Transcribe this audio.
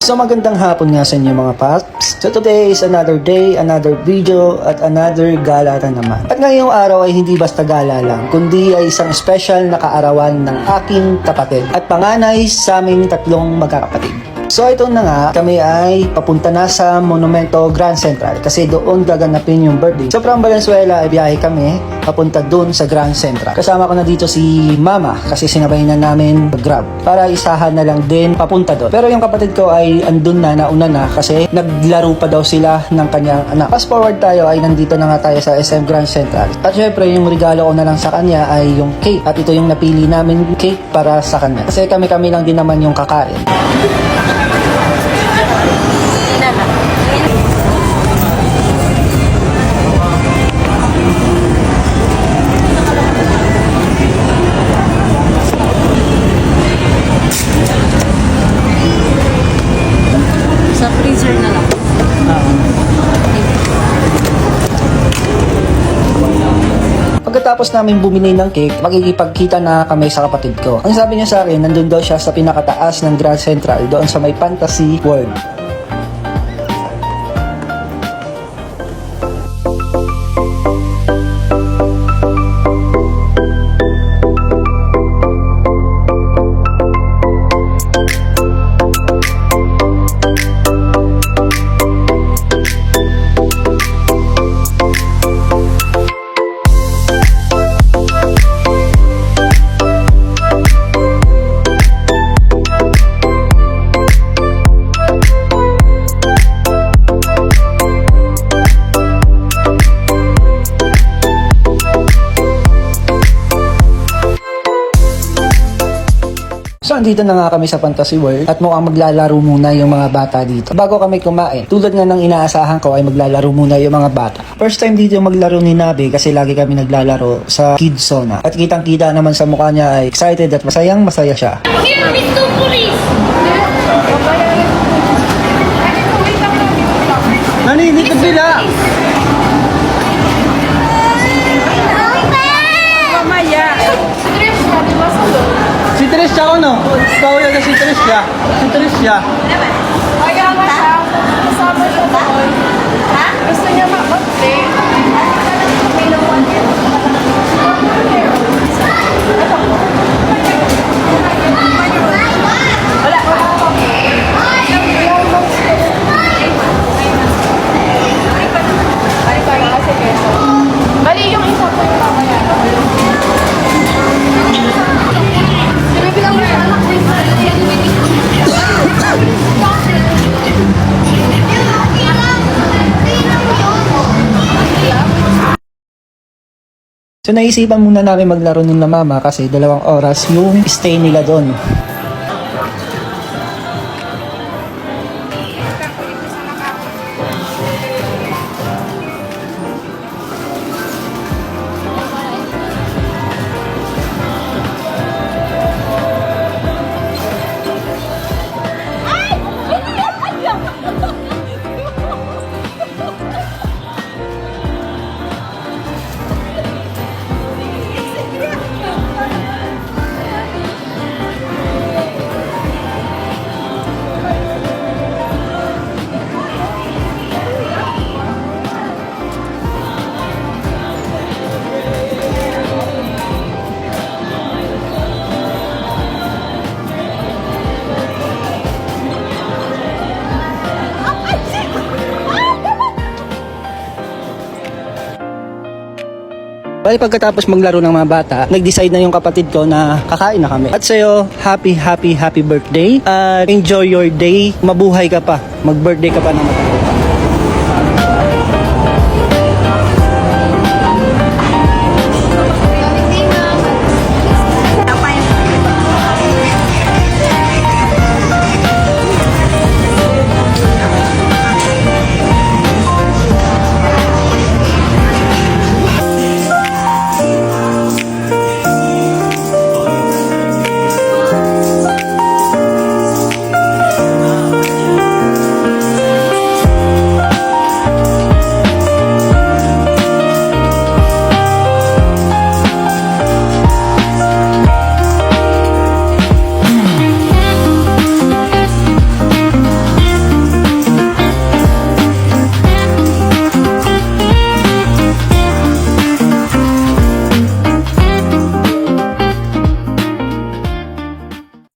So magandang hapon nga sa inyo mga paps. So today is another day, another video, at another gala na naman. At ngayong araw ay hindi basta gala lang, kundi ay isang special na kaarawan ng aking kapatid at panganay sa aming tatlong magkakapatid. So ito na nga, kami ay papunta na sa Monumento Grand Central kasi doon gaganapin yung birthday. So from Valenzuela ay biyahe kami papunta doon sa Grand Central. Kasama ko na dito si Mama kasi sinabay na namin mag-grab para isahan na lang din papunta doon. Pero yung kapatid ko ay andun na, nauna na kasi naglaro pa daw sila ng kanyang anak. Fast forward tayo ay nandito na nga tayo sa SM Grand Central. At syempre yung regalo ko na lang sa kanya ay yung cake. At ito yung napili namin cake para sa kanya. Kasi kami lang din naman yung kakain. Sa freezer na lang. Pagkatapos namin bumili ng cake, makikipagkita na kami sa kapatid ko. Ang sabi niya sa akin, nandun daw siya sa pinakataas ng Grand Central, doon sa may Fantasy World. So, andito na nga kami sa Fantasy World at mukhang maglalaro muna yung mga bata dito. Bago kami kumain, tulad nga ng inaasahan ko ay maglalaro muna yung mga bata. First time dito maglaro ni Nabe kasi lagi kami naglalaro sa Kids Zona. At kitang-kita naman sa mukha niya ay excited at masaya siya. Here, Mr. Police! Nani, dito bila! Mamaya. Si Tricia ko no? Ikaw yan na si Tricia. Si Tricia. Kaya nga siya, kasama siya doon. Ha? Gusto niya mag-update. May naman yun. Wala. Bali yung isa po yung mamaya. So naisipan muna namin maglaro nun na Mama kasi 2 oras yung stay nila doon. Bali pagkatapos maglaro ng mga bata, nag-decide na yung kapatid ko na kakain na kami. At sa'yo, happy birthday. At enjoy your day. Mabuhay ka pa. Mag-birthday ka pa na matagal.